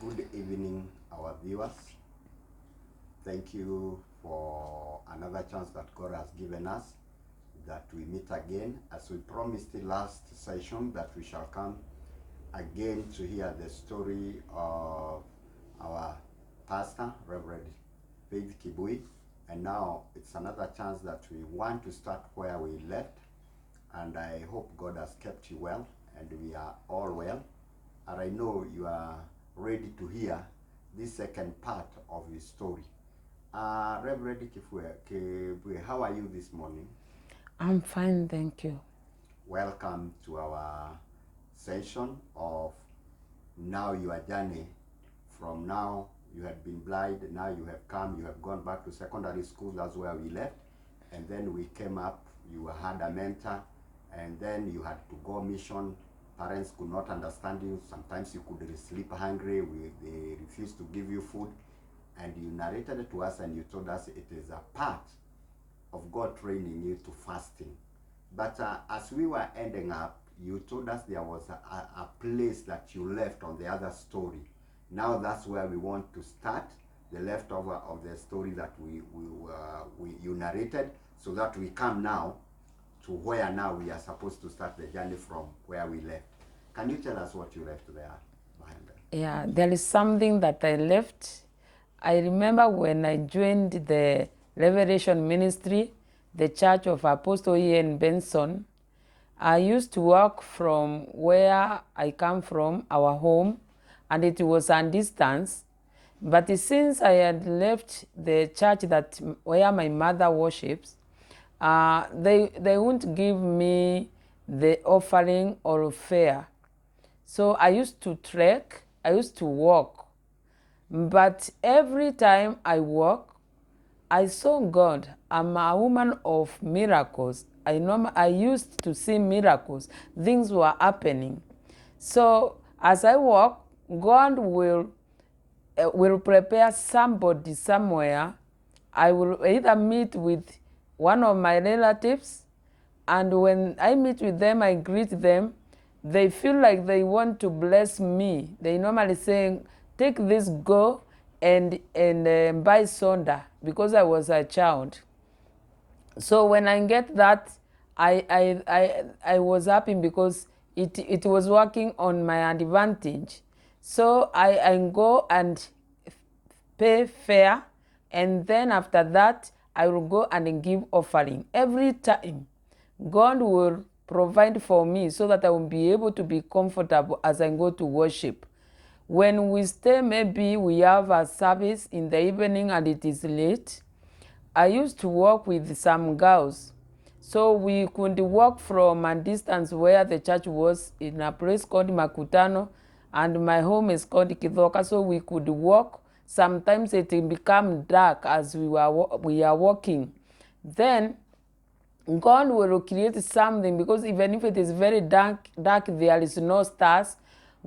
Good evening, our viewers. Thank you for another chance that God has given us that we meet again. As we promised the last session that we shall come again to hear the story of our pastor, Reverend Faith Kibui. And now it's another chance that we want to start where we left. And I hope God has kept you well and we are all well. And I know you are ready to hear this second part of his story. Reverend Kibui, how are you this morning? I'm fine, thank you. Welcome to our session of Now Your Journey. From now, you had been blind, now you have come, you have gone back to secondary school, that's where we left. And then we came up, you had a mentor, and then you had to go mission. Parents could not understand you. Sometimes you could sleep hungry, they refused to give you food. And you narrated it to us and you told us it is a part of God training you to fasting. But as we were ending up, you told us there was a place that you left on the other story. Now that's where we want to start, the leftover of the story that you narrated, so that we come now to where now we are supposed to start the journey from where we left. Can you tell us what you left there behind there? Yeah, there is something that I left. I remember when I joined the Revelation Ministry, the Church of Apostle Ian Benson. I used to work from where I come from, our home, and it was a distance. But since I had left the church where my mother worships, they won't give me the offering or fare. So I used to trek, I used to walk. But every time I walk, I saw God. I'm a woman of miracles. I used to see miracles. Things were happening. So as I walk, God will prepare somebody somewhere. I will either meet with one of my relatives, and when I meet with them, I greet them. They feel like they want to bless me. They normally say, take this, go and buy soda, because I was a child. So when I get that, I was happy because it was working on my advantage. So I go and pay fare, and then after that, I will go and give offering. Every time, God will provide for me so that I will be able to be comfortable as I go to worship. When we stay, maybe we have a service in the evening and it is late, I used to work with some girls. So we could walk from a distance where the church was in a place called Makutano, and my home is called Kithoka. So we could walk. Sometimes it become dark as we are walking. Then God will create something, because even if it is very dark, there is no stars.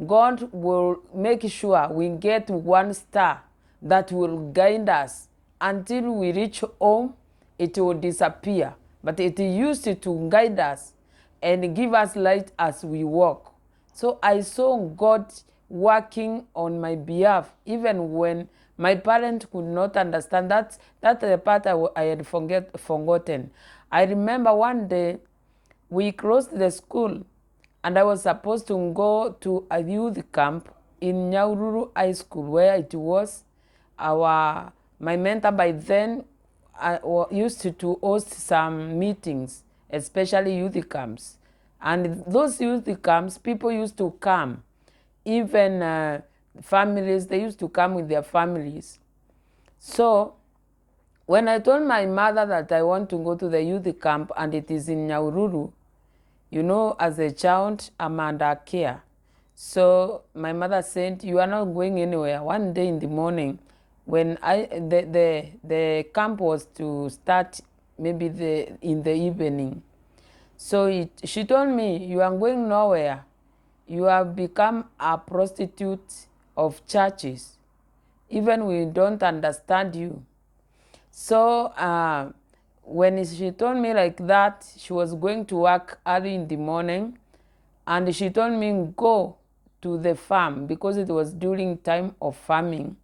God will make sure we get one star that will guide us until we reach home. It will disappear, but it used to guide us and give us light as we walk. So I saw God working on my behalf, even when my parents could not understand. That's the part I had forgotten. I remember one day we closed the school and I was supposed to go to a youth camp in Nyahururu High School, where it was my mentor by then used to host some meetings, especially youth camps. And those youth camps, people used to come. Even families, they used to come with their families. So when I told my mother that I want to go to the youth camp and it is in Nyahururu, as a child, I'm under care. So my mother said, you are not going anywhere. One day in the morning, when the camp was to start maybe in the evening. So she told me, you are going nowhere. You have become a prostitute of churches. Even we don't understand you. So when she told me like that, she was going to work early in the morning, and she told me, go to the farm because it was during time of farming.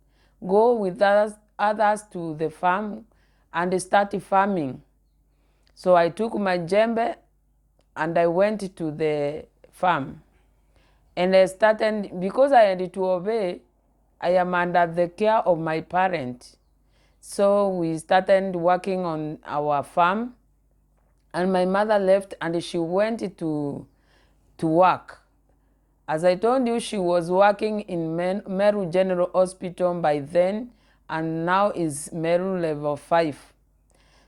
Go with others to the farm and start farming. So I took my djembe and I went to the farm. And I started, because I had to obey, I am under the care of my parent. So we started working on our farm, and my mother left and she went to work. As I told you, she was working in Meru General Hospital by then, and now is Meru Level 5.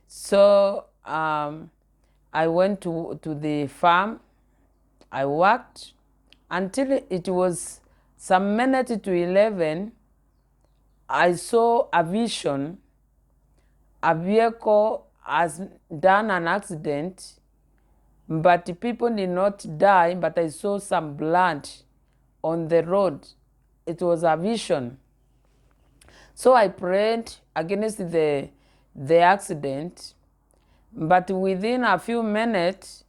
So I went to the farm. I worked until it was some minutes to 11. I saw a vision. A vehicle has done an accident, but people did not die, but I saw some blood on the road. It was a vision. So I prayed against the accident, but within a few minutes,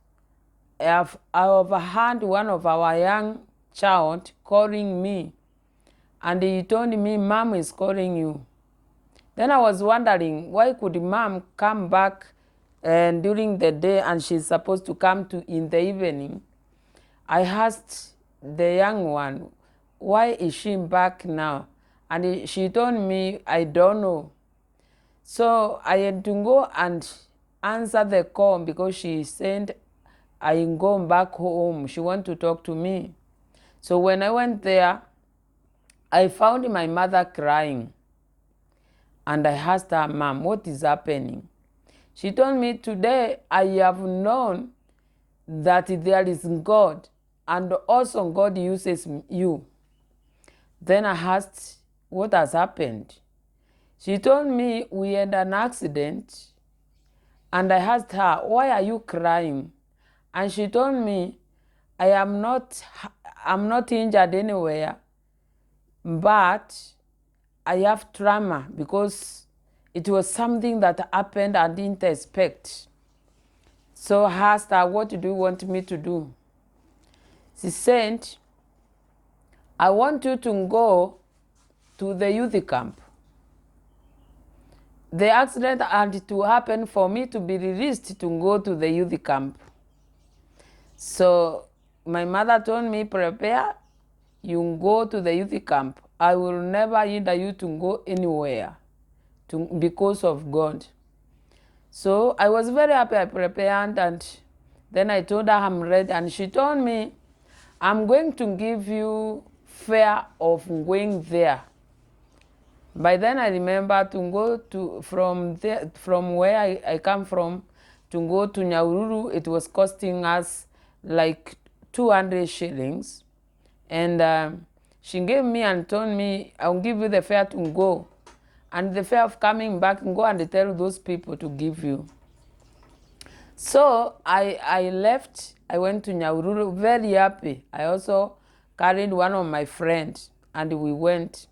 I overheard one of our young child calling me, and he told me, "Mom is calling you." Then I was wondering, why could Mom come back during the day and she's supposed to come in the evening? I asked the young one, why is she back now? And she told me, I don't know. So I had to go and answer the call because she said, I go back home. She want to talk to me. So when I went there, I found my mother crying. And I asked her, Mom, what is happening? She told me, today I have known that there is God, and also God uses you. Then I asked, what has happened? She told me we had an accident, and I asked her, why are you crying? And she told me, I'm not injured anywhere, but I have trauma because it was something that happened I didn't expect. So I asked her, what do you want me to do? She said, I want you to go to the youth camp. The accident had to happen for me to be released to go to the youth camp. So my mother told me, prepare, you go to the youth camp. I will never hinder you to go anywhere because of God. So I was very happy. I prepared, and then I told her I'm ready, and she told me, I'm going to give you fare of going there. By then I remember to go from where I come from, to go to Nyahururu, it was costing us like 200 shillings. And she gave me and told me, I'll give you the fare to go. And the fare of coming back, go and tell those people to give you. So I left. I went to Nyahururu very happy. I also carried one of my friends, and we went.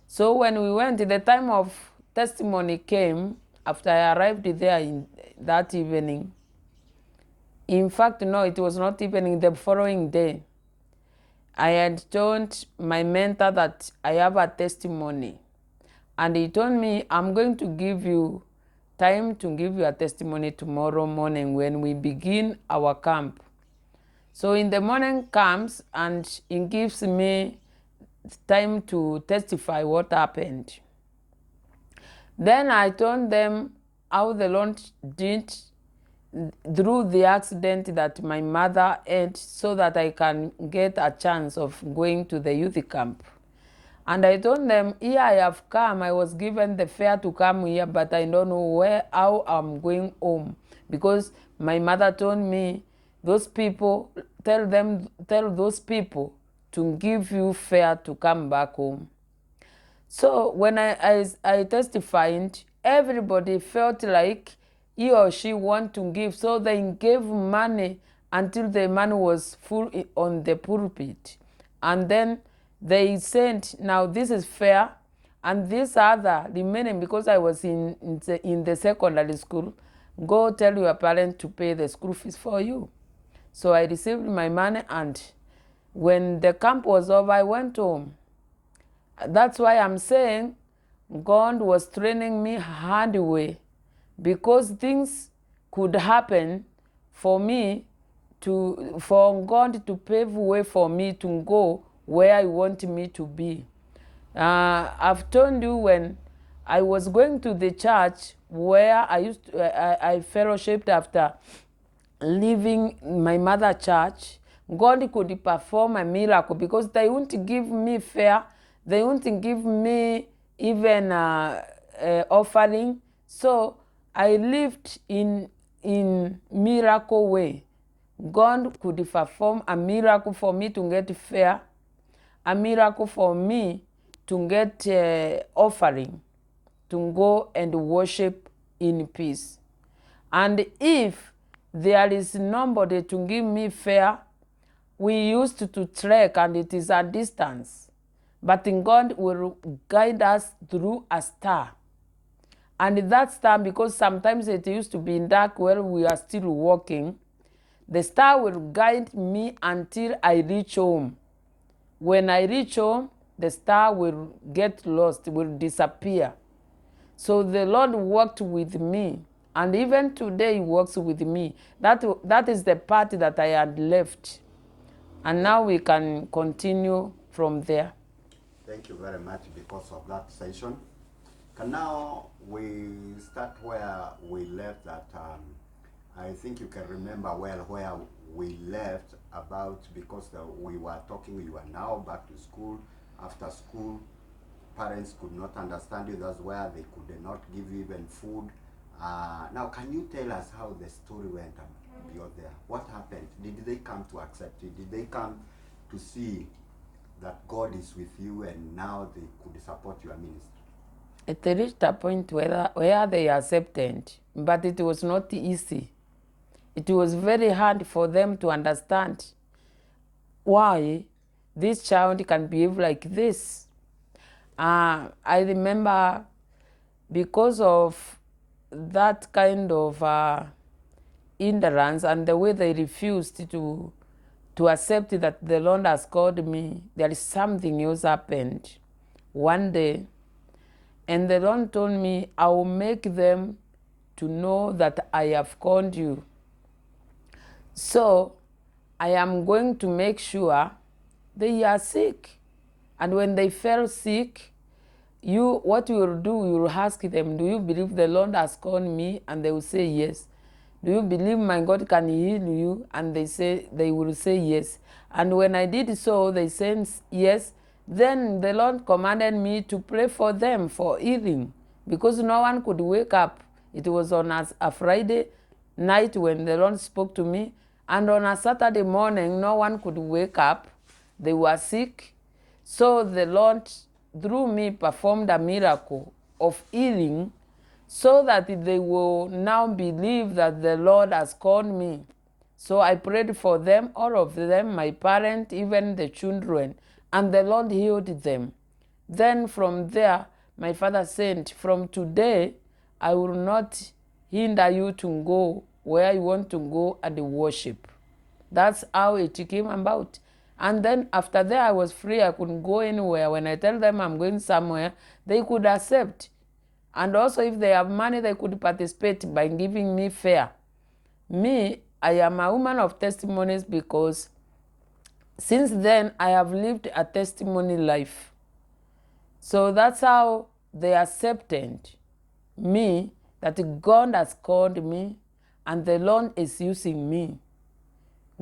So when we went, the time of testimony came after I arrived there that evening. In fact, no, it was not evening, the following day. I had told my mentor that I have a testimony. And he told me, I'm going to give you time to give you a testimony tomorrow morning when we begin our camp. So in the morning comes, and he gives me time to testify what happened. Then I told them how the Lord did through the accident that my mother had, so that I can get a chance of going to the youth camp. And I told them, here I have come. I was given the fare to come here, but I don't know how I'm going home. Because my mother told me, those people, tell those people to give you fare to come back home. So when I testified, everybody felt like he or she want to give. So they gave money until the money was full on the pulpit. And then they said, now this is fair, and this other remaining, because I was in the secondary school, go tell your parents to pay the school fees for you. So I received my money, and When the camp was over, I went home. That's why I'm saying God was training me hard way, because things could happen for me for God to pave way for me to go where He want me to be. I've told you, when I was going to the church where I fellowshipped after leaving my mother church, God could perform a miracle, because they wouldn't give me fare, they wouldn't give me even offering. So I lived in miracle way. God could perform a miracle for me to get fare, a miracle for me to get offering, to go and worship in peace. And if there is nobody to give me fare, we used to trek, and it is a distance. But God will guide us through a star. And that star, because sometimes it used to be in dark where we are still walking, the star will guide me until I reach home. When I reach home, the star will get lost, will disappear. So the Lord worked with me, and even today He works with me. That is the part that I had left. And now we can continue from there. Thank you very much because of that session. And now we start where we left that. I think you can remember well where we left about, because we were talking, you are now back to school. After school, parents could not understand you. That's where they could not give you even food. Now, can you tell us how the story went beyond there? What happened? Did they come to accept you? Did they come to see that God is with you, and now they could support your ministry? It reached a point where they accepted, but it was not easy. It was very hard for them to understand why this child can behave like this. I remember, because of that kind of ignorance and the way they refused to accept that the Lord has called me, there is something else happened one day. And the Lord told me, I will make them to know that I have called you. So I am going to make sure they are sick. And when they fell sick, what you will do, you will ask them, do you believe the Lord has called me? And they will say yes. Do you believe my God can heal you? And they will say yes. And when I did so, they said yes. Then the Lord commanded me to pray for them for healing, because no one could wake up. It was on a Friday night when the Lord spoke to me, and on a Saturday morning, no one could wake up. They were sick. So the Lord, through me, performed a miracle of healing, so that they will now believe that the Lord has called me. So I prayed for them, all of them, my parents, even the children, and the Lord healed them. Then from there, my father said, from today, I will not hinder you to go where you want to go and worship. That's how it came about. And then after that, I was free. I couldn't go anywhere. When I tell them I'm going somewhere, they could accept. And also, if they have money, they could participate by giving me fare. Me, I am a woman of testimonies, because since then, I have lived a testimony life. So that's how they accepted me, that God has called me, and the Lord is using me.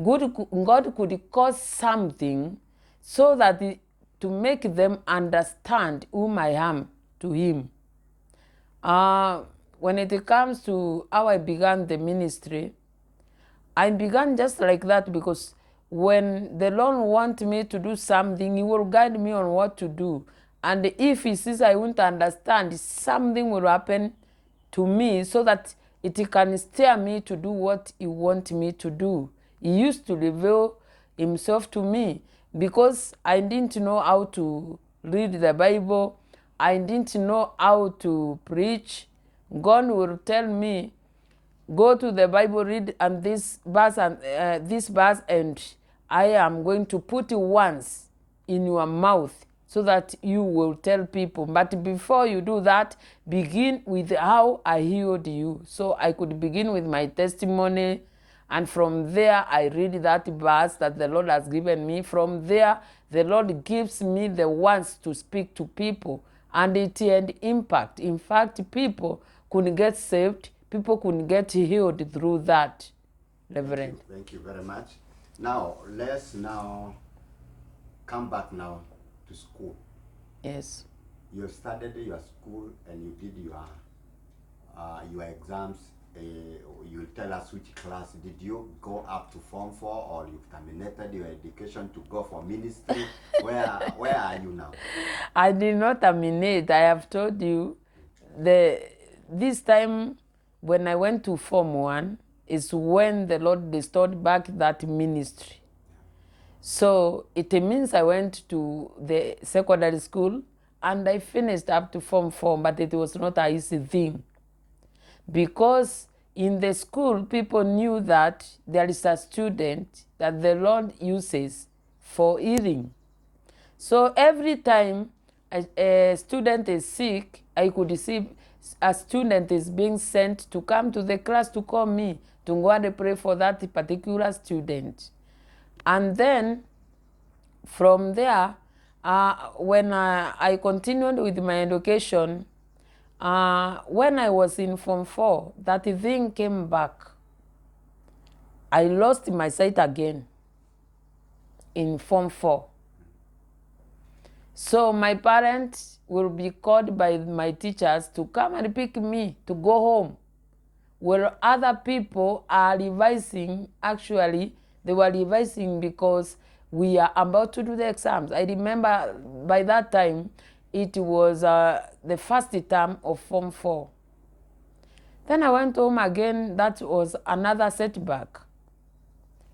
God could cause something so that to make them understand whom I am to Him. When it comes to how I began the ministry, I began just like that, because when the Lord wants me to do something, He will guide me on what to do. And if He sees I won't understand, something will happen to me so that it can steer me to do what He wants me to do. He used to reveal Himself to me, because I didn't know how to read the Bible. I didn't know how to preach. God will tell me, go to the Bible, read and this verse, and I am going to put words in your mouth so that you will tell people. But before you do that, begin with how I healed you. So I could begin with my testimony. And from there, I read that verse that the Lord has given me. From there, the Lord gives me the words to speak to people. And it had impact. In fact, people could get saved. People could get healed through that, Reverend. Thank you very much. Now, let's now come back now to school. Yes. You started your school and you did your exams. You'll tell us which class. Did you go up to Form 4 or you terminated your education to go for ministry? Where are you now? I did not terminate. I have told you this time when I went to Form 1 is when the Lord restored back that ministry. So it means I went to the secondary school and I finished up to Form 4, but it was not an easy thing. Because in the school, people knew that there is a student that the Lord uses for healing. So every time a student is sick, I could see a student is being sent to come to the class to call me to go and pray for that particular student. And then from there, when I continued with my education, when I was in Form 4, that thing came back. I lost my sight again in Form 4. So my parents will be called by my teachers to come and pick me to go home. Where other people are revising, actually, they were revising because we are about to do the exams. I remember by that time, it was the first term of Form 4. Then I went home again. That was another setback.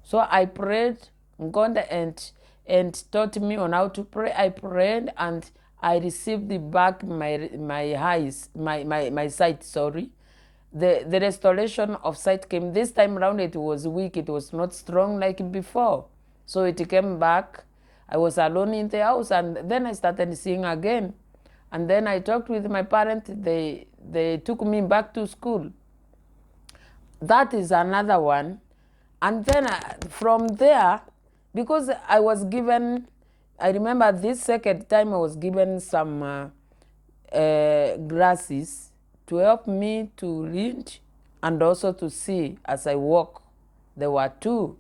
So I prayed, God and taught me on how to pray. I prayed and I received back my sight, sorry. The restoration of sight came. This time around it was weak. It was not strong like before. So it came back. I was alone in the house and then I started seeing again. And then I talked with my parents. They took me back to school. That is another one. And then from there, because I was given, I remember this second time I was given some glasses to help me to read and also to see as I walk. There were two.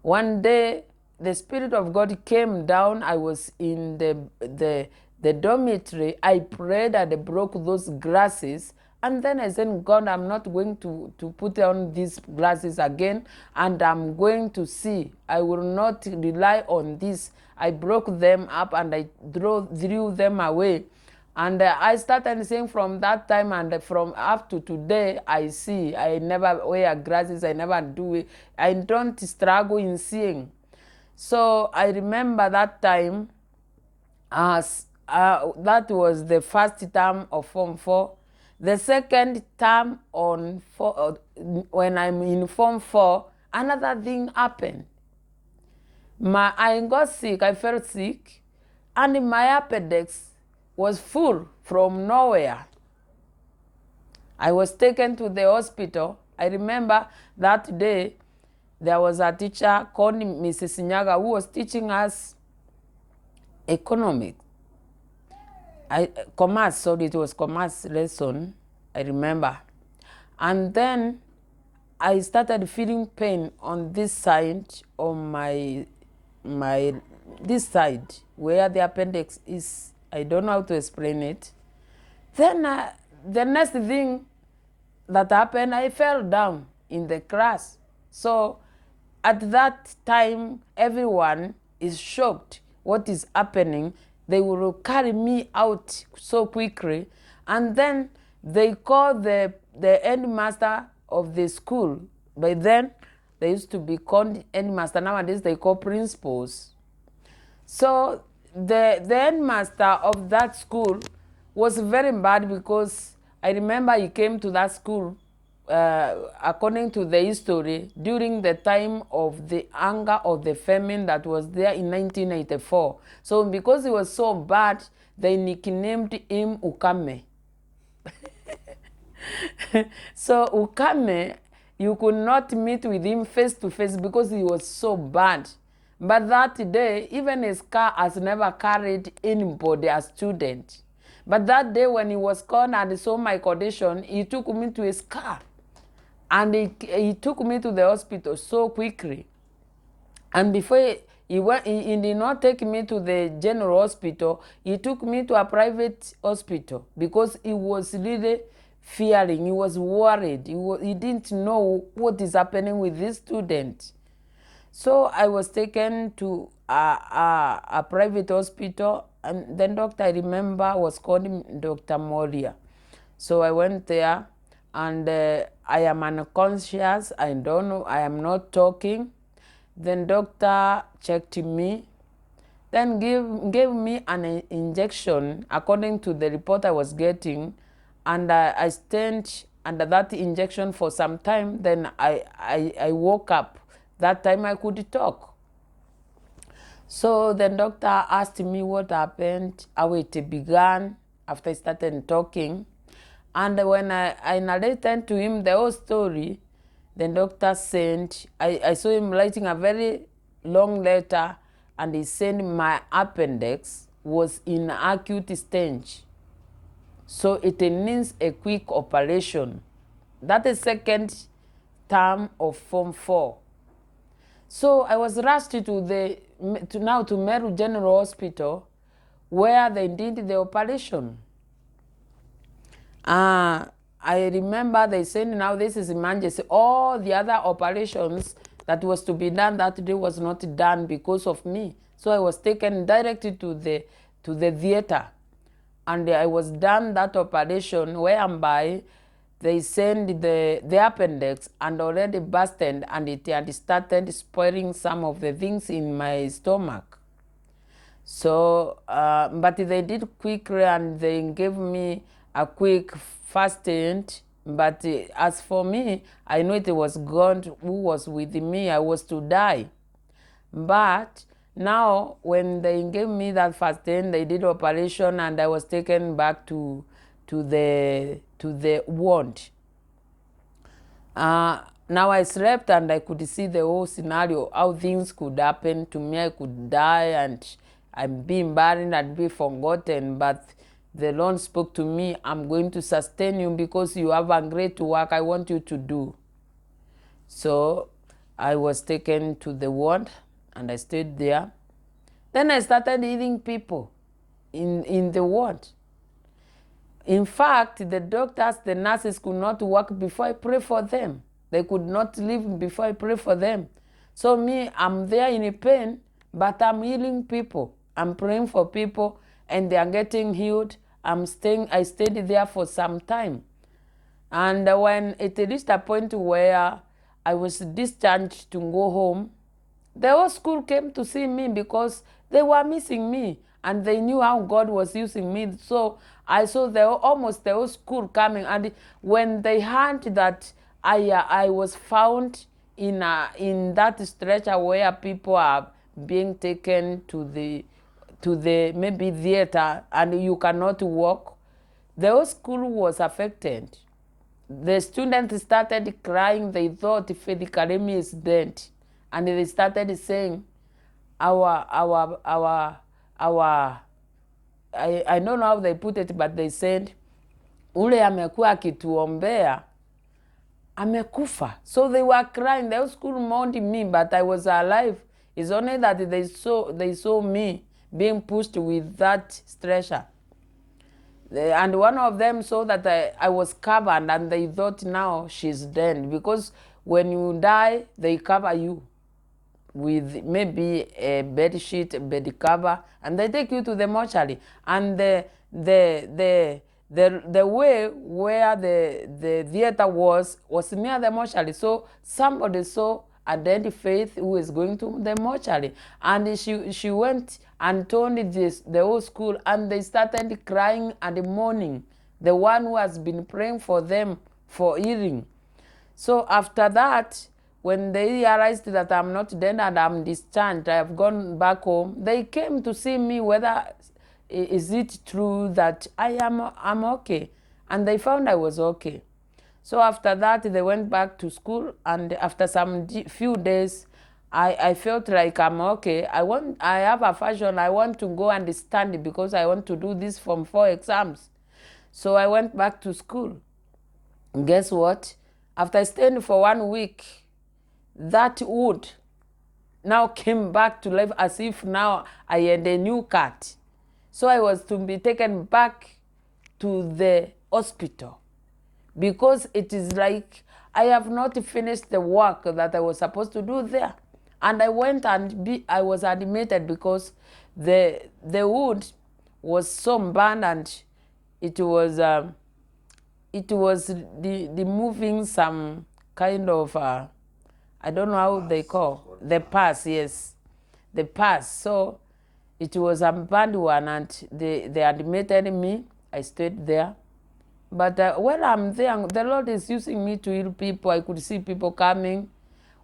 One day, the Spirit of God came down. I was in the dormitory. I prayed and I broke those glasses. And then I said, God, I'm not going to put on these glasses again, and I'm going to see. I will not rely on this. I broke them up and I threw them away. And I started saying from that time and from up to today, I see. I never wear glasses. I never do it. I don't struggle in seeing. So I remember that time, that was the first term of Form 4. The second term when I'm in Form 4, another thing happened. I got sick, I felt sick, and my appendix was full from nowhere. I was taken to the hospital. I remember that day there was a teacher called Mrs. Nyaga who was teaching us economics. Commerce, sorry, it was commerce lesson, I remember. And then I started feeling pain on this side, on this side, where the appendix is. I don't know how to explain it. Then the next thing that happened, I fell down in the class. So at that time, everyone is shocked what is happening. They will carry me out so quickly. And then they call the headmaster of the school. By then, they used to be called headmaster. Nowadays, they call principals. So the headmaster of that school was very bad because I remember he came to that school according to the history, during the time of the anger of the famine that was there in 1984. So because he was so bad, they nicknamed him Ukame. So Ukame, you could not meet with him face to face because he was so bad. But that day, even his car has never carried anybody as student. But that day when he was called and saw my condition, he took me to his car. And he took me to the hospital so quickly. And before he went, he did not take me to the general hospital. He took me to a private hospital because he was really fearing. He was worried. He didn't know what is happening with this student. So I was taken to a private hospital, and then doctor, I remember, was called Dr. Moria. So I went there, and I am unconscious. I don't know. I am not talking. Then doctor checked me, then gave me an injection according to the report I was getting, and I stayed under that injection for some time. Then I woke up. That time I could talk. So the doctor asked me what happened, how it began after I started talking. And when I narrated to him the whole story, the doctor sent, I saw him writing a very long letter, and he said my appendix was in acute stage. So it needs a quick operation. That is second term of Form 4. So I was rushed to Meru General Hospital, where they did the operation. I remember they said, now this is emergency. All the other operations that was to be done that day was not done because of me. So I was taken directly to the theater, and I was done that operation whereby they sent the appendix and already busted, and it had started spoiling some of the things in my stomach. So, but they did quickly, and they gave me a quick first aid. But as for me, I know it was God who was with me. I was to die. But now, when they gave me that first aid, they did operation, and I was taken back to the ward. Now I slept, and I could see the whole scenario, how things could happen to me. I could die, and I'm being buried and be forgotten. But the Lord spoke to me, I'm going to sustain you because you have a great work I want you to do. So I was taken to the ward, and I stayed there. Then I started healing people in the ward. In fact, the doctors, the nurses could not work before I pray for them. They could not live before I pray for them. So me, I'm there in pain, but I'm healing people. I'm praying for people, and they are getting healed. I stayed there for some time. And when it reached a point where I was discharged to go home, the whole school came to see me because they were missing me, and they knew how God was using me. So I saw almost the whole school coming, and when they heard that I was found in that stretcher where people are being taken to the maybe theater, and you cannot walk, the whole school was affected. The students started crying. They thought Faith Karemi is dead, and they started saying, I don't know how they put it, but they said, ule amekuwa akituombea amekufa. So they were crying. The whole school mourned me, but I was alive. It's only that they saw me being pushed with that stretcher. And one of them saw that I was covered, and they thought now she's dead, because when you die, they cover you with maybe a bed sheet, a bed cover, and they take you to the mortuary. And the way where the theater was near the mortuary. So somebody saw a dead Faith who is going to the mortuary, and she went and told the whole school, and they started crying and mourning the one who has been praying for them for healing. So after that, when they realized that I'm not dead and I'm discharged, I have gone back home, they came to see me whether is it true that I'm okay. And they found I was okay. So after that, they went back to school, and after some few days, I felt like I'm okay. I have a fashion, I want to go and study because I want to do this Form 4 exams. So I went back to school. Guess what? After staying for 1 week, that wound now came back to life as if now I had a new cut. So I was to be taken back to the hospital because it is like I have not finished the work that I was supposed to do there. And I went and I was admitted because the wound was so bad, and it was removing some kind of I don't know how they call the pus, yes, the pus. So it was a bad one, and they admitted me. I stayed there. But when I'm there, the Lord is using me to heal people. I could see people coming.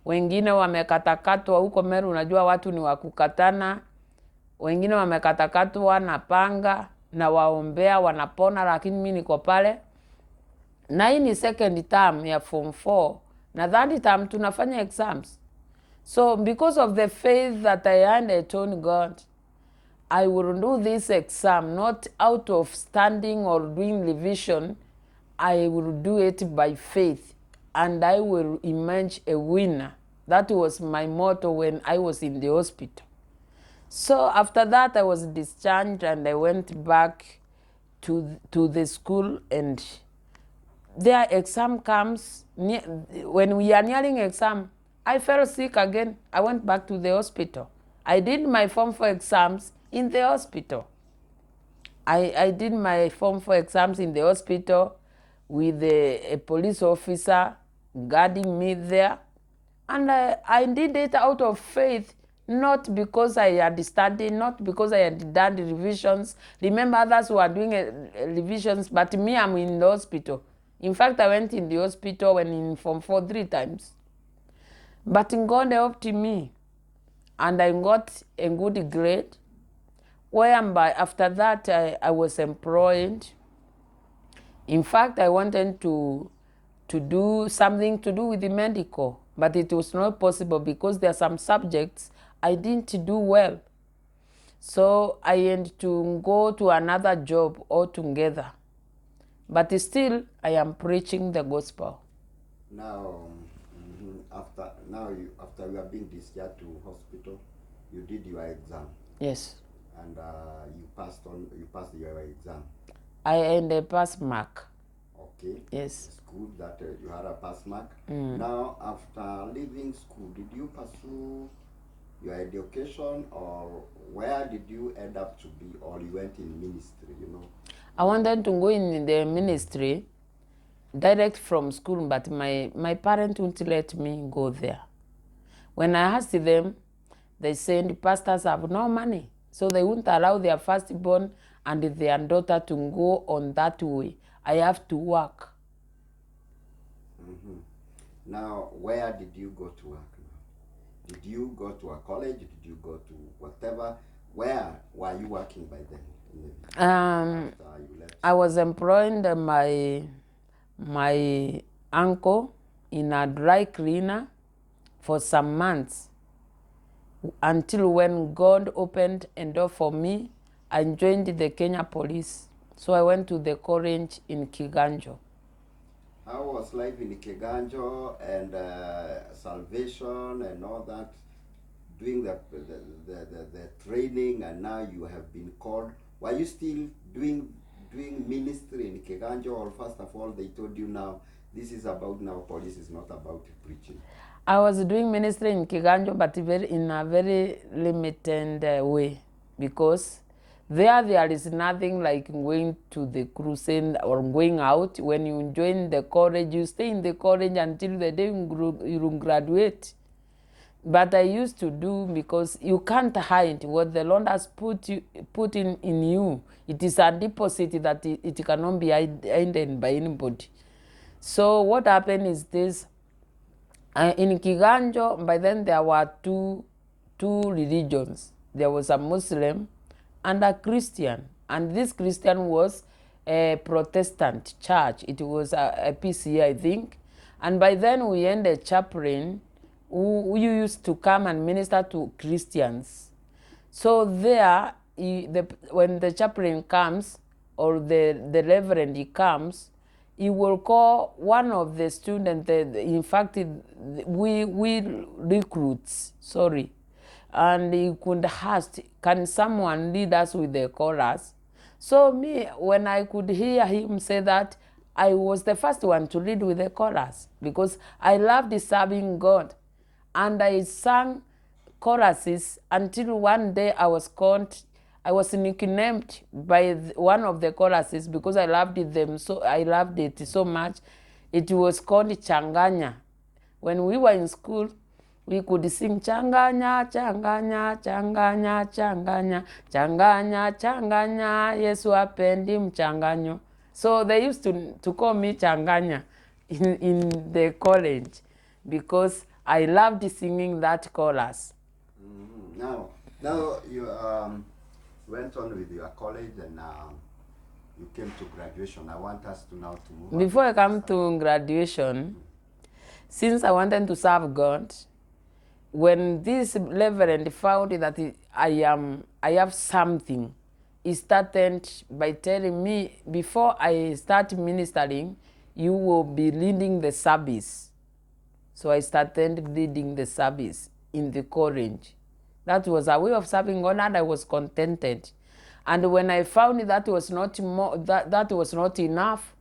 Wengine wamekatakatwa huko Meru, unajua watu ni wakukatana. Wengine wamekatakatwa na panga na waombea wanapona, lakini mimi niko pale. Na hii ni second term ya Form 4. Na that term tunafanya exams. So because of the faith that I had, I told God, I will do this exam not out of standing or doing revision. I will do it by faith, and I will emerge a winner. That was my motto when I was in the hospital. So after that, I was discharged, and I went back to the school, and their exam comes. When we are nearing exam, I fell sick again. I went back to the hospital. I did my Form 4 exams in the hospital. I did my Form 4 exams in the hospital with a police officer guarding me there. And I did it out of faith, not because I had studied, not because I had done the revisions. Remember, others who are doing revisions, but me, I'm in the hospital. In fact, I went in the hospital when in Form 4 3 times. But God helped me, and I got a good grade. Whereby after that, I was employed. In fact, I wanted to do something to do with the medical, but it was not possible because there are some subjects I didn't do well. So I had to go to another job altogether. But still, I am preaching the gospel. Now, after you have been discharged to hospital, you did your exam. Yes. And you passed your exam. I had a pass mark. Okay. Yes. It's good that you had a pass mark. Now, after leaving school, did you pursue your education, or where did you end up to be, or you went in ministry, I wanted to go in the ministry direct from school, but my parents wouldn't let me go there. When I asked them, they said the pastors have no money, so they wouldn't allow their firstborn and their daughter to go on that way. I have to work. Now, where did you go to work now? Did you go to a college? Did you go to whatever? Where were you working by then? I was employing my uncle in a dry cleaner for some months, until when God opened a door for me, I joined the Kenya Police. So I went to the college in Kiganjo. How was life in Kiganjo and salvation and all that? Doing the training, and now you have been called. Were you still doing ministry in Kiganjo, or first of all they told you now this is about now police is not about preaching? I was doing ministry in Kiganjo, but in a very limited way, because there is nothing like going to the crusade or going out. When you join the college, you stay in the college until the day you graduate. But I used to do, because you can't hide what the Lord has put in you. It is a deposit that it cannot be hidden by anybody. So what happened is this: In Kiganjo, by then there were two religions. There was a Muslim and a Christian. And this Christian was a Protestant church. It was a PCA, I think. And by then we had a chaplain who used to come and minister to Christians. So there, when the chaplain comes or the reverend he comes, he will call one of the students. In fact, we recruits, sorry, and he could ask, can someone lead us with the chorus? So me, when I could hear him say that, I was the first one to lead with the chorus because I loved serving God. And I sang choruses until one day I was nicknamed by one of the choruses because I loved them I loved it so much. It was called Changanya. When we were in school, we could sing Changanya, Changanya, Changanya, Changanya, Changanya, Changanya, Yesu apendi mchanganyo. So they used to call me Changanya in the college because I loved singing that chorus. Now you went on with your college and you came to graduation. I want us to now to move. Before I come to graduation, since I wanted to serve God, when this reverend found that I have something, he started by telling me, before I start ministering, you will be leading the service. So I started leading the service in the college. That was a way of serving God, and I was contented. And when I found that was not that was not enough,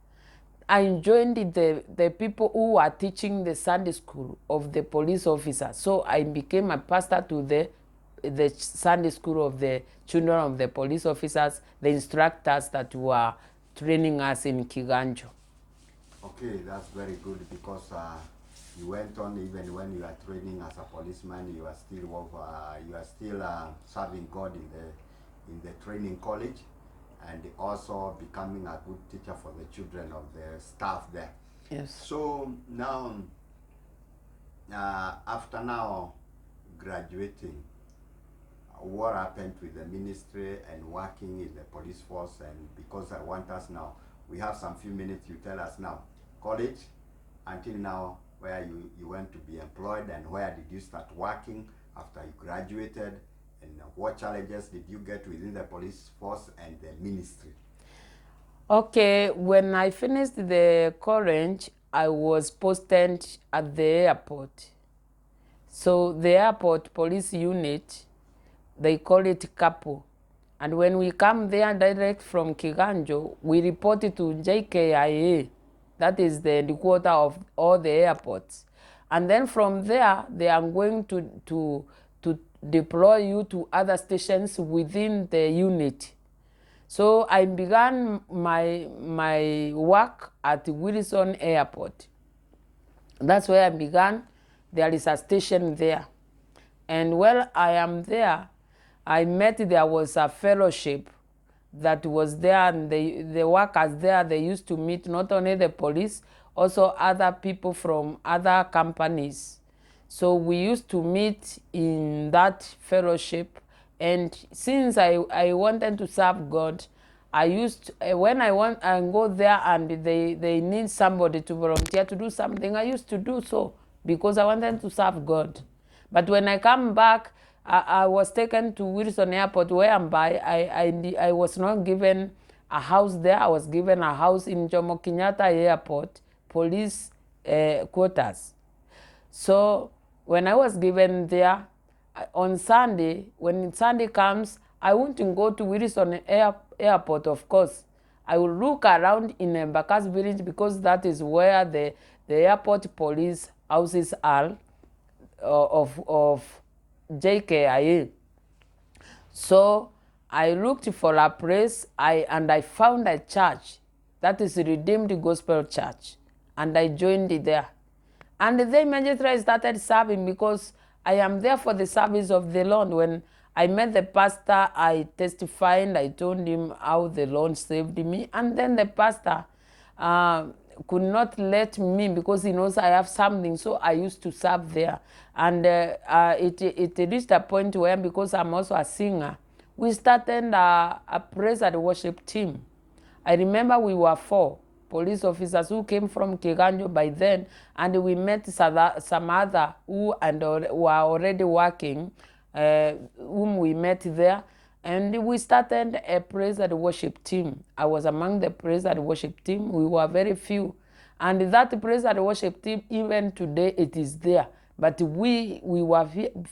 I joined the people who were teaching the Sunday school of the police officers. So I became a pastor to the Sunday school of the children of the police officers, the instructors that were training us in Kiganjo. Okay, that's very good because you went on even when you are training as a policeman. You are still serving God in the training college, and also becoming a good teacher for the children of the staff there. Yes. So now, after now graduating, what happened with the ministry and working in the police force? And because I want us now, we have some few minutes, you tell us now, college until now, where you went to be employed, and where did you start working after you graduated, and what challenges did you get within the police force and the ministry? Okay, when I finished the college, I was posted at the airport. So the airport police unit, they call it Kapo. And when we come there direct from Kiganjo, we report it to JKIA. That is the headquarters of all the airports. And then from there, they are going to deploy you to other stations within the unit. So I began my work at Wilson Airport. That's where I began. There is a station there. And while I am there, there was a fellowship that was there, and the workers there, they used to meet not only the police, also other people from other companies. So we used to meet in that fellowship. And since I wanted to serve God, I used when I go there and they need somebody to volunteer to do something, I used to do so because I wanted to serve God. But when I come back, I was taken to Wilson Airport, where I was not given a house there. I was given a house in Jomo Kenyatta Airport, police quarters. So when I was given there, on Sunday, when Sunday comes, I wouldn't go to Wilson Airport, of course. I will look around in Embakasi village because that is where the airport police houses are of JKIA. So I looked for a place and I found a church that is Redeemed Gospel Church, and I joined it there. And then immediately I started serving because I am there for the service of the Lord. When I met the pastor, I testified, I told him how the Lord saved me. And then the pastor could not let me, because he knows I have something, so I used to serve there. And it reached a point where, because I'm also a singer, we started a praise and worship team. I remember we were 4 police officers who came from Kiganjo by then, and we met some other who were already working, whom we met there, and we started a praise and worship team. I was among the praise and worship team. We were very few, and that praise and worship team, even today, it is there. But we were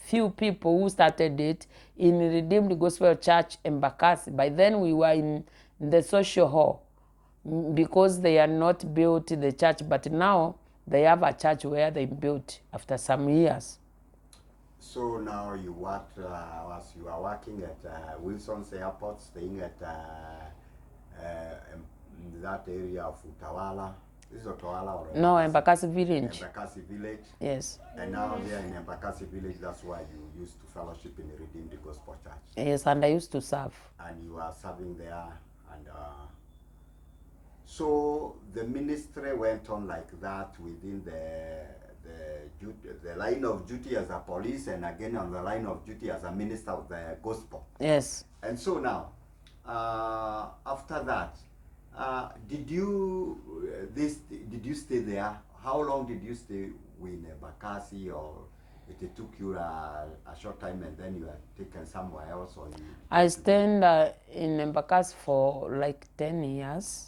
few people who started it in Redeemed Gospel Church in Embakasi. By then we were in the social hall, because they are not built the church, but now they have a church where they built after some years. So now you worked, as you are working at Wilson's Airport, staying at that area of Utawala. This is Utawala or No, Embakasi Village. Embakasi Village. Yes. And now there in Embakasi Village, that's why you used to fellowship in the Redeemed Gospel Church. Yes, and I used to serve. And you are serving there, and so the ministry went on like that within the line of duty as a police, and again on the line of duty as a minister of the gospel. Yes. And so now, after that, did you stay there? How long did you stay with Embakasi, or it took you a short time and then you are taken somewhere else? Or you? I stayed in Embakasi for like 10 years.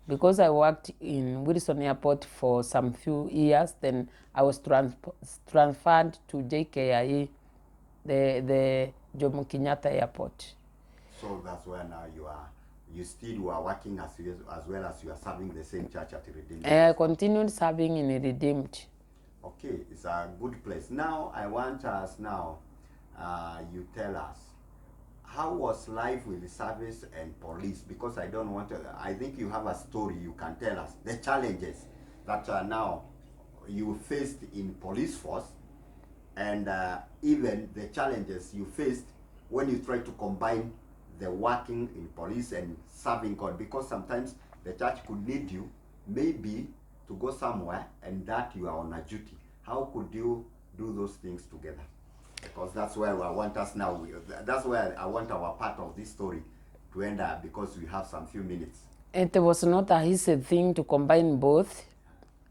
Because I worked in Wilson Airport for some few years, then I was transferred to JKIA, the Jomo Kenyatta Airport. So that's where now you still were working as well as you are serving the same church at Redeemed? I continued serving in Redeemed. Okay, it's a good place. Now I want us you tell us, how was life with the service and police? Because I don't want to, I think you have a story you can tell us. The challenges that now you faced in police force, and even the challenges you faced when you try to combine the working in police and serving God. Because sometimes the church could need you, maybe to go somewhere, and that you are on a duty. How could you do those things together? Because that's where I want us now. That's where I want our part of this story to end up, because we have some few minutes. It was not a easy thing to combine both,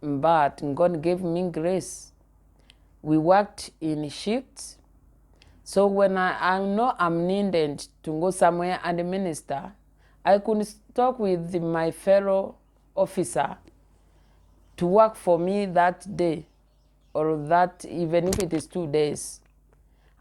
but God gave me grace. We worked in shifts. So when I know I'm needed to go somewhere and minister, I could talk with my fellow officer to work for me that day, or that, even if it is 2 days.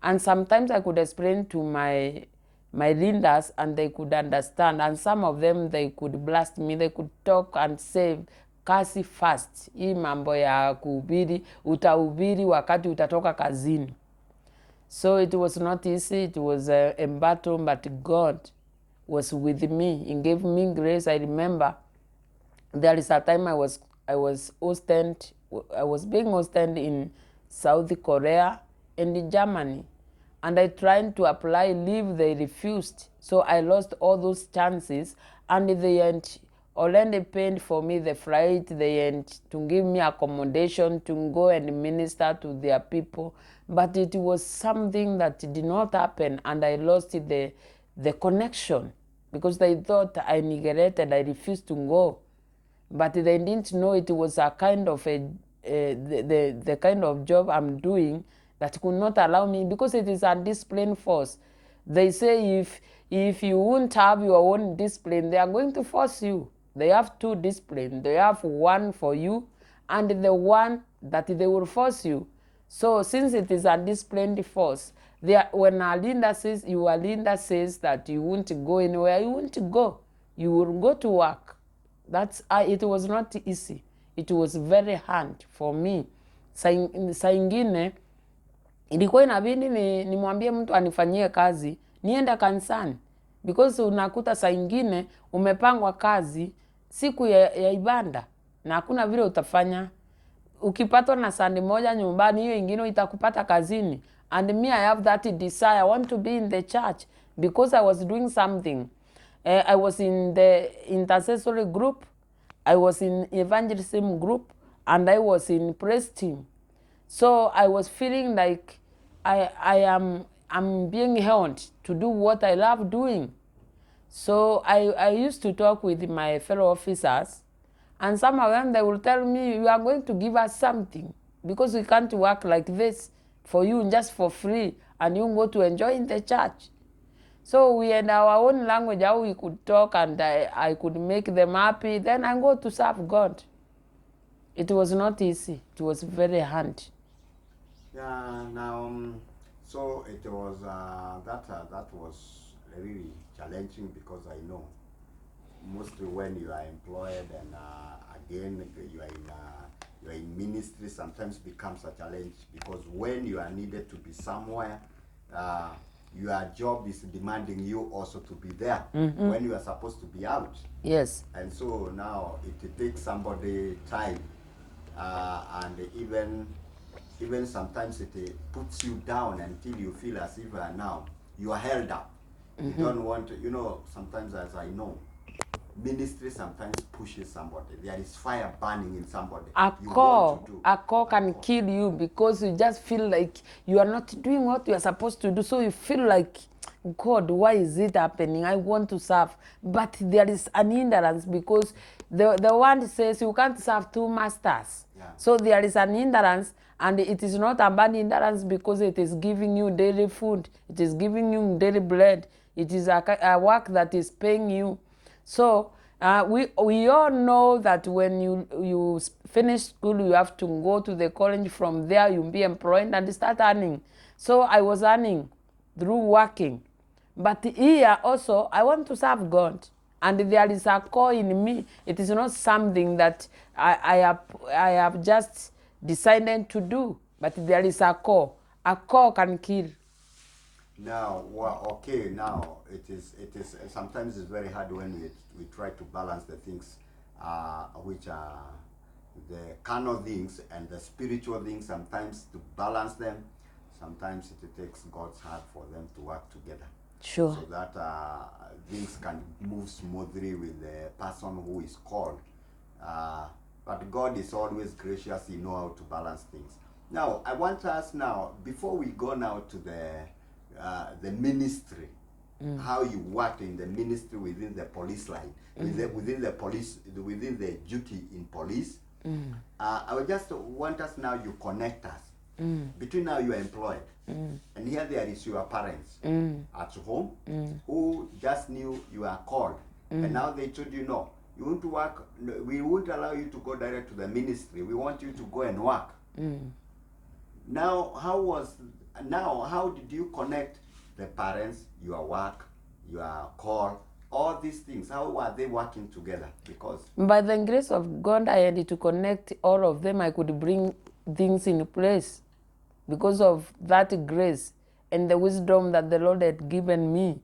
And sometimes I could explain to my leaders and they could understand. And some of them, they could blast me. They could talk and say, kazi fast. Hii mambo ya kuhubiri, utahubiri wakati utatoka kazini. So it was not easy. It was a battle, but God was with me. He gave me grace. I remember there is a time I was being hosted in South Korea and in Germany. And I tried to apply leave, they refused. So I lost all those chances, and they already paid for me the flight, they to give me accommodation to go and minister to their people. But it was something that did not happen, and I lost the connection, because they thought I neglected, I refused to go. But they didn't know it was a kind of the kind of job I'm doing that could not allow me, because it is a discipline force. They say if you won't have your own discipline, they are going to force you. They have 2 disciplines. They have one for you and the one that they will force you. So since it is a disciplined force, when a leader says, your leader says that you won't go anywhere, you won't go. You will go to work. It was not easy. It was very hard for me. Saa ingine ilikuwa inabidi nimwambie mtu anifanyie kazi, nienda kanisani. Because unakuta saa ingine umepangwa kazi siku ya ibada na hakuna vile utafanya. Ukipatwa na Sunday moja nyumbani, hiyo ingine itakupata kazini. And me, I have that desire. I want to be in the church because I was doing something. I was in the intercessory group, I was in evangelism group and I was in praise team. So I was feeling like I'm being held to do what I love doing. So I used to talk with my fellow officers, and some of them, they will tell me, you are going to give us something because we can't work like this for you just for free and you go to enjoy in the church. So we had our own language, how we could talk, and I could make them happy. Then I go to serve God. It was not easy. It was very hard. Yeah. Now, so it was that was really challenging, because I know mostly when you are employed and again you are in ministry, sometimes becomes a challenge, because when you are needed to be somewhere, your job is demanding you also to be there when you are supposed to be out. Yes. And so now it takes somebody time, and even sometimes it puts you down until you feel as if now you are held up. You don't want to, sometimes, as I know, ministry sometimes pushes somebody. There is fire burning in somebody. A call can kill you because you just feel like you are not doing what you are supposed to do. So you feel like, God, why is it happening? I want to serve. But there is an hindrance because the word says you can't serve two masters. Yeah. So there is an hindrance, and it is not a bad hindrance because it is giving you daily food. It is giving you daily bread. It is a work that is paying you. So we all know that when you finish school, you have to go to the college. From there, you'll be employed and start earning. So I was earning through working. But here also, I want to serve God. And there is a call in me. It is not something that I have just decided to do. But there is a call. A call can kill. Now, okay, now it is sometimes it's very hard when we try to balance the things, which are the carnal things and the spiritual things. Sometimes to balance them, sometimes it takes God's heart for them to work together. Sure. So that things can move smoothly with the person who is called. But God is always gracious. He knows how to balance things. Now, I want us now, before we go now to the ministry, how you worked in the ministry within the police line, within the police, within the duty in police. I would just want us now, you connect us. Between now you are employed, and here there is your parents at home who just knew you are called, and now they told you, no, you want to work, we won't allow you to go direct to the ministry, we want you to go and work. Now, how did you connect the parents, your work, your call, all these things? How are they working together? Because by the grace of God, I had to connect all of them. I could bring things in place because of that grace and the wisdom that the Lord had given me.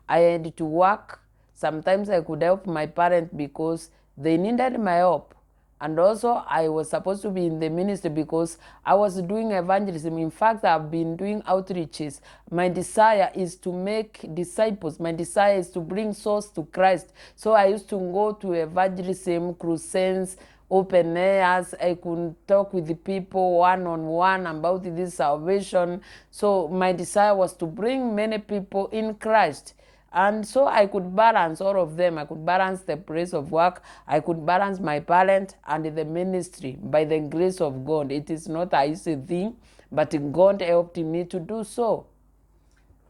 I had to work. Sometimes I could help my parents because they needed my help. And also, I was supposed to be in the ministry because I was doing evangelism. In fact, I've been doing outreaches. My desire is to make disciples. My desire is to bring souls to Christ. So I used to go to evangelism, crusades, open airs. I could talk with the people one-on-one about this salvation. So my desire was to bring many people in Christ. And so I could balance all of them. I could balance the place of work. I could balance my talent and the ministry by the grace of God. It is not an easy thing, but God helped me to do so.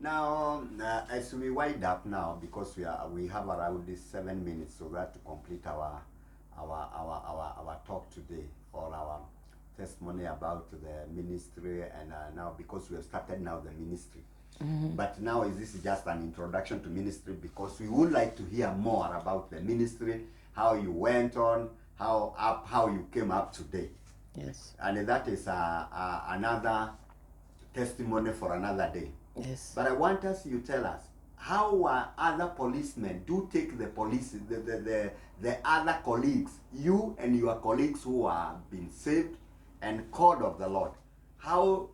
now, as we wind up now, because we have around this 7 minutes, so that to complete our talk today, or our testimony about the ministry, and now because we have started now the ministry. But now this is just an introduction to ministry, because we would like to hear more about the ministry, how you went on, how you came up today. Yes. And that is another testimony for another day. Yes. But I want you tell us, how other policemen do take the police, the other colleagues, you and your colleagues who are been saved and called of the Lord. How,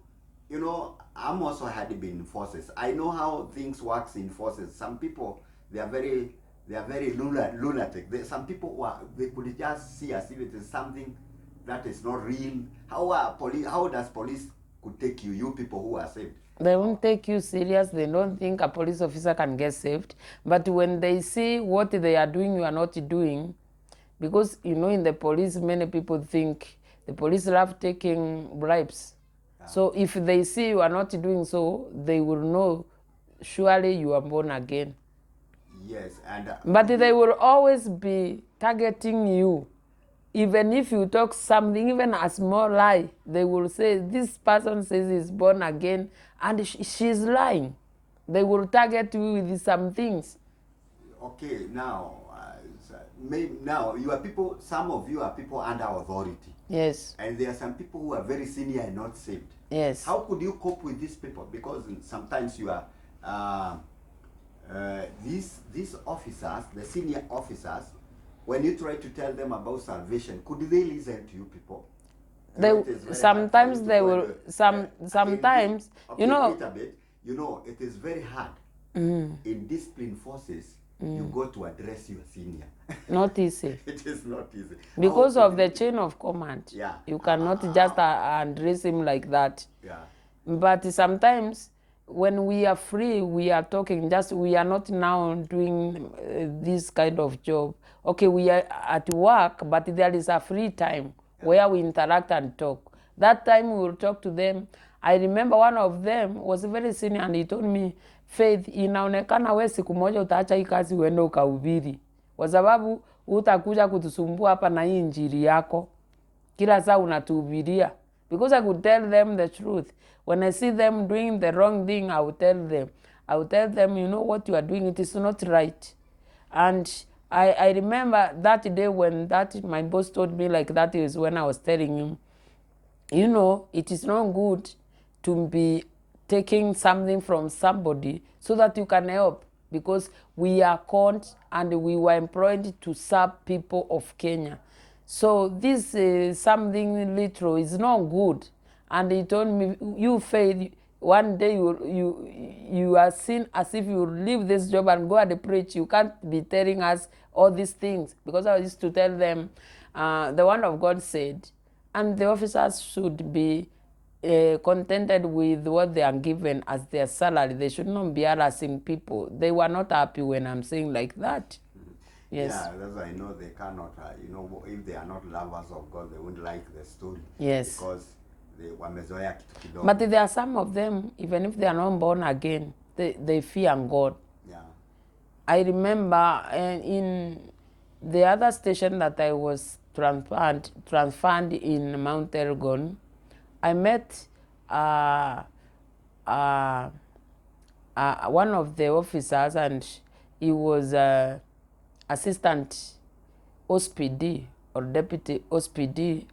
I'm also had been in forces. I know how things works in forces. Some people, they are very They are very lunatic. Some people they could just see as if it is something that is not real. How does police could take you people who are saved? They won't take you serious. They don't think a police officer can get saved. But when they see what they are doing, you are not doing, because in the police, many people think the police love taking bribes. So if they see you are not doing so, they will know surely you are born again. Yes, and but they will always be targeting you. Even if you talk something, even a small lie, they will say, this person says he's born again, and she's lying. They will target you with some things. Okay, now, now you are people. Some of you are people under authority. Yes. And there are some people who are very senior and not saved. Yes. How could you cope with these people? Because sometimes you are these officers, the senior officers, when you try to tell them about salvation, could they listen to you people? Sometimes they will. Sometimes okay, wait a bit. It is very hard in discipline forces. You go to address your senior. Not easy. It is not easy. Because of the chain of command. Yeah. You cannot just address him like that. Yeah. But sometimes when we are free, we are talking, we are not now doing this kind of job. Okay, we are at work, but there is a free time where we interact and talk. That time we will talk to them. I remember one of them was very senior and he told me, Faith, inaonekana we siku moja utaacha hii kazi uende ukahubiri, kwa sababu utakuja kutusumbua hapa na hii injili yako kila saa unatuhubiria. Because I could tell them the truth. When I see them doing the wrong thing, I will tell them, what you are doing, it is not right. And I remember that day when my boss told me like that is when I was telling him, it is not good to be taking something from somebody so that you can help, because we are called and we were employed to serve people of Kenya. So this is something literal is not good. And he told me, you fail, one day you are seen as if you leave this job and go and preach. You can't be telling us all these things, because I used to tell them, the word of God said, and the officers should be contented with what they are given as their salary. They should not be harassing people. They were not happy when I'm saying like that. Yes. Yeah, that's why I know they cannot, if they are not lovers of God, they wouldn't like the story. Yes. Because they wamezoea kitu kidogo. But there are some of them, even if they are not born again, they fear God. Yeah. I remember in the other station that I was transferred in Mount Elgon, I met one of the officers, and he was assistant OSPD or deputy OSPD.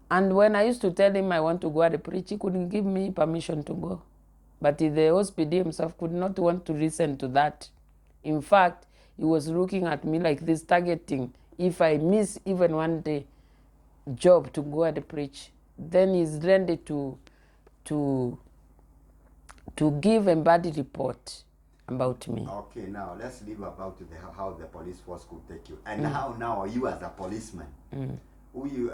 And when I used to tell him I want to go and preach, he couldn't give me permission to go. But the OSPD himself could not want to listen to that. In fact, he was looking at me like this, targeting if I miss even one day job to go and preach, then he's ready to give a bad report about me. Okay, now let's leave about how the police force could take you, and how now you as a policeman, who you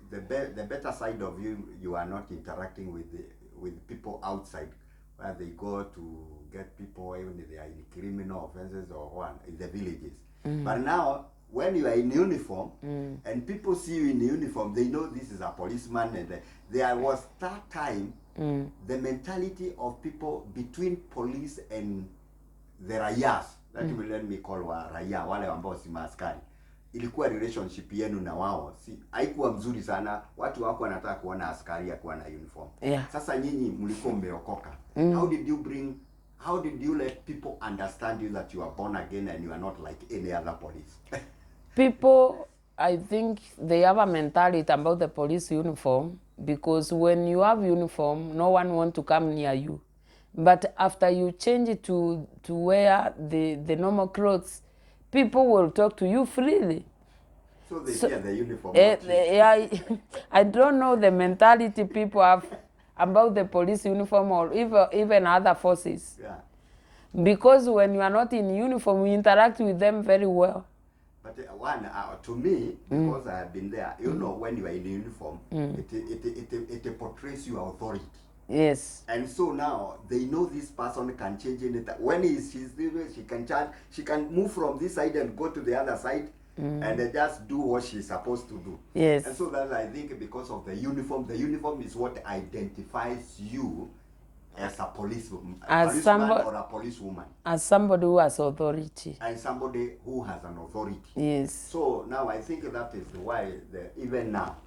the better side of you are not interacting with people outside, where they go to get people, even if they are in criminal offenses or what, in the villages. But now, when you are in uniform and people see you in uniform, they know this is a policeman. And there was that time, the mentality of people between police and the rayas, that will let me call raya, wale ambao si maaskari, ilikuwa relationship yenu na wao haikuwa mzuri sana. Watu wako wanataka kuona askari akiwa na uniform. Yeah. Sasa nyinyi mlikuwa mmeokoka. How did you let people understand you that you are born again and you are not like any other police? People, I think they have a mentality about the police uniform, because when you have uniform, no one wants to come near you. But after you change it to wear the normal clothes, people will talk to you freely. So they fear the uniform. I don't know the mentality people have about the police uniform or even other forces. Yeah. Because when you are not in uniform, you interact with them very well. But to me, because I have been there, you know, when you are in uniform, it portrays your authority. Yes. And so now they know this person can change anything. When she's there, she can charge. She can move from this side and go to the other side, and just do what she's supposed to do. Yes. And so that I think because of the uniform is what identifies you as a policeman or a policewoman. As somebody who has authority. And somebody who has an authority. Yes. So now I think that is why even now.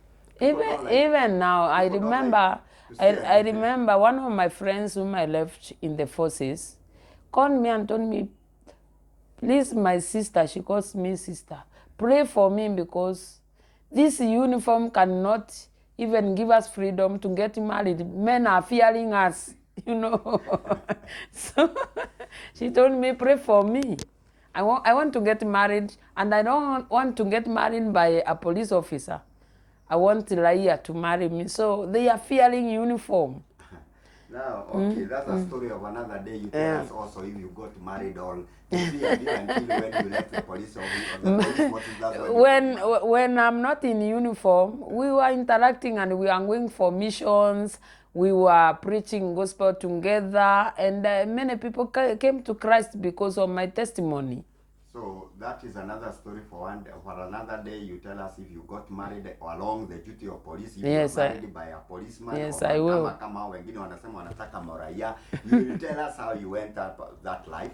Even now, I remember one of my friends whom I left in the forces called me and told me, please, my sister, she calls me sister, pray for me because this uniform cannot even give us freedom to get married. Men are fearing us, you know. So she told me, pray for me. I want to get married, and I don't want to get married by a police officer. I want Laia to marry me. So they are fearing uniform. Now, okay, that's a story of another day. You tell us also if you got married or feared you until when you left the police when I'm not in uniform, we were interacting and we were going for missions. We were preaching gospel together, and many people came to Christ because of my testimony. So that is another story for another day. You tell us if you got married along the duty of police, if you were married by a policeman. Yes, I will. You will tell us how you went that life.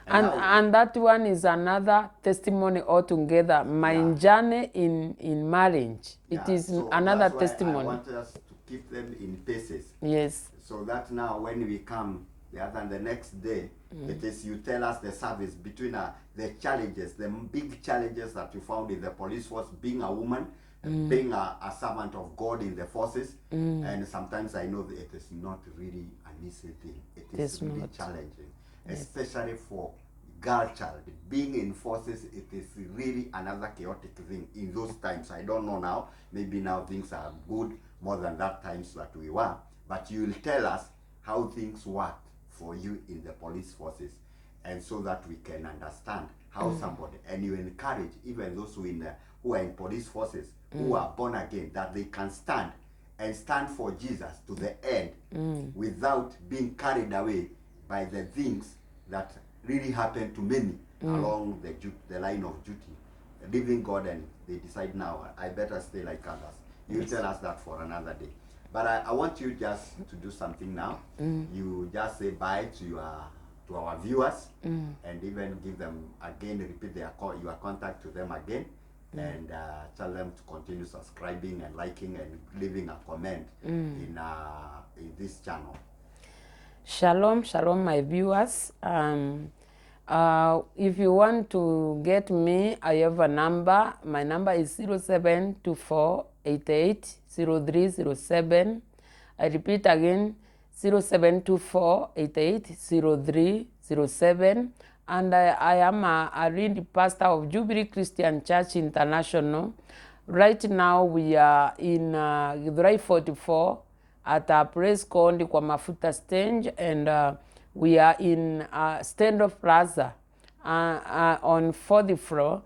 And that one is another testimony altogether. My journey in marriage. It is so another that's testimony. I want us to keep them in pieces. Yes. So that now when we come the next day, it is you tell us the service between the challenges, the big challenges that you found in the police force, being a woman, being a servant of God in the forces, and sometimes I know that it is not really an easy thing. It is really challenging, especially for girl child. Being in forces, it is really another chaotic thing in those times. I don't know now, maybe now things are good more than that times that we were, but you will tell us how things worked for you in the police forces, and so that we can understand how somebody, and you encourage even those who are in police forces, who are born again, that they can stand for Jesus to the end without being carried away by the things that really happen to many along the line of duty, leaving God, and they decide now, I better stay like others. You tell us that for another day. But I want you just to do something now. You just say bye to our viewers, and even give them again, repeat your contact to them again, and tell them to continue subscribing and liking and leaving a comment in this channel. Shalom, shalom, my viewers. If you want to get me, I have a number. My number is 0724880307. I repeat again, 0724880307. And I am a lead pastor of Jubilee Christian Church International. Right now we are in Githurai 44 at a place called Kwa Mafuta Stand, and we are in Stand-Off Plaza on 4th floor,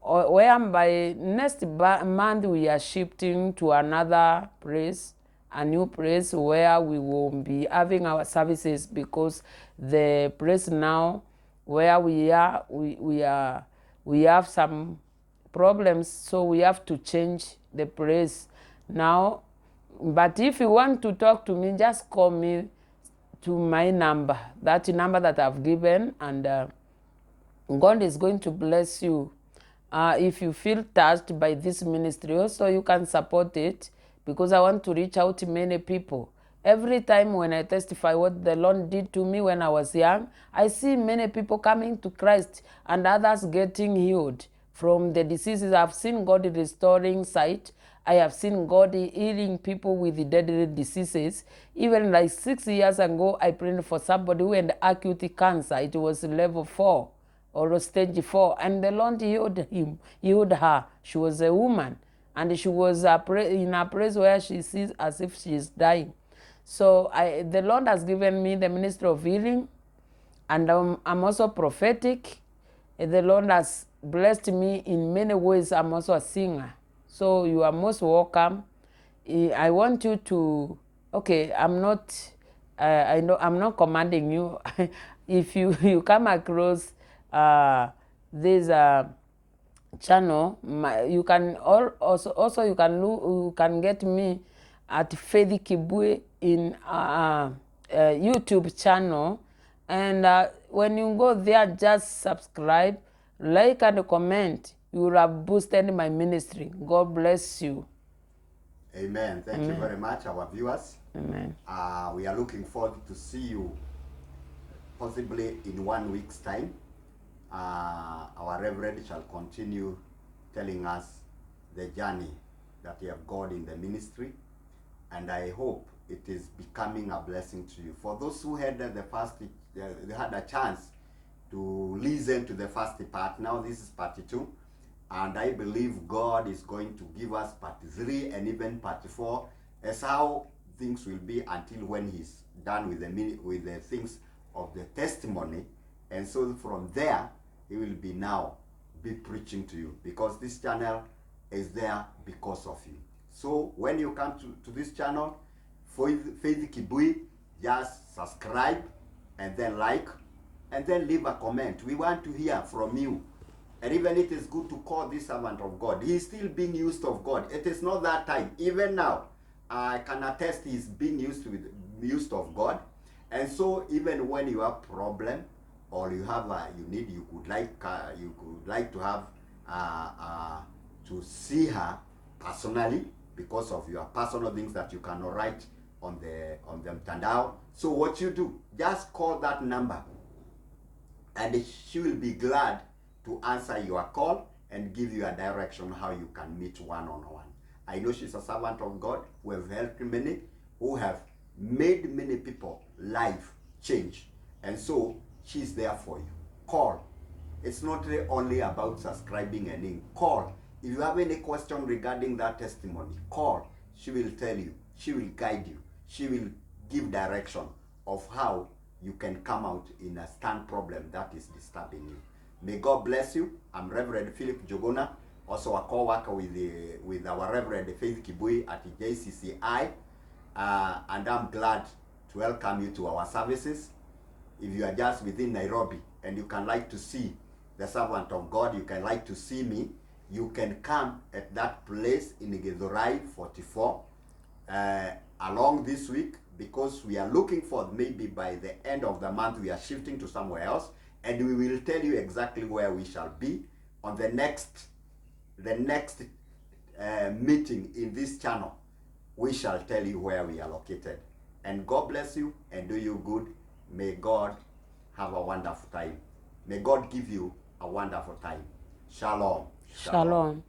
where by next month we are shifting to another place, a new place where we will be having our services, because the place now where we are, we have some problems, so we have to change the place now. But if you want to talk to me, just call me to my number, that number that I've given, and God is going to bless you. If you feel touched by this ministry, also you can support it, because I want to reach out to many people. Every time when I testify what the Lord did to me when I was young, I see many people coming to Christ and others getting healed from the diseases. I've seen God restoring sight. I have seen God healing people with the deadly diseases. Even like 6 years ago, I prayed for somebody who had acute cancer. It was level 4 or stage 4, and the Lord healed her. She was a woman, and she was in a place where she sees as if she is dying. So the Lord has given me the ministry of healing, And I'm also prophetic. The Lord has blessed me in many ways. I'm also a singer. So you are most welcome. I want you to, okay, I'm not, I know I'm not commanding you. If you come across this channel, you can also you can get me at Faith Kibwe in YouTube channel, and when you go there, just subscribe, like, and comment. You will have boosted my ministry. God bless you. Amen. Thank you very much, our viewers. Amen. We are looking forward to see you possibly in 1 week's time. Our Reverend shall continue telling us the journey that you have gone in the ministry, and I hope it is becoming a blessing to you. For those who had they had a chance to listen to the first part, now this is part 2, and I believe God is going to give us part 3 and even part 4 as how things will be until when he's done with the things of the testimony. And so from there he will be preaching to you, because this channel is there because of you. So when you come to this channel, Faith Kibwe, just subscribe and then like and then leave a comment. We want to hear from you. And even it is good to call this servant of God. He is still being used of God. It is not that time. Even now, I can attest he is being used of God. And so even when you have problem, or you have you could like to have to see her personally, because of your personal things that you cannot write on the mtandao. So what you do, just call that number, and she will be glad to answer your call and give you a direction how you can meet one-on-one. I know she's a servant of God who have helped many, who have made many people life change, and so she's there for you. Call. It's not only about subscribing and in. Call. If you have any question regarding that testimony, call. She will tell you. She will guide you. She will give direction of how you can come out in a stand problem that is disturbing you. May God bless you. I'm Reverend Philip Jogona, also a co-worker with our Reverend Faith Kibwe at JCCI, and I'm glad to welcome you to our services. If you are just within Nairobi and you can like to see the servant of God, you can like to see me, you can come at that place in Githurai 44 along this week, because we are looking for, maybe by the end of the month we are shifting to somewhere else, and we will tell you exactly where we shall be on the next meeting in this channel. We shall tell you where we are located. And God bless you and do you good. May God have a wonderful time. May God give you a wonderful time. Shalom. Shalom.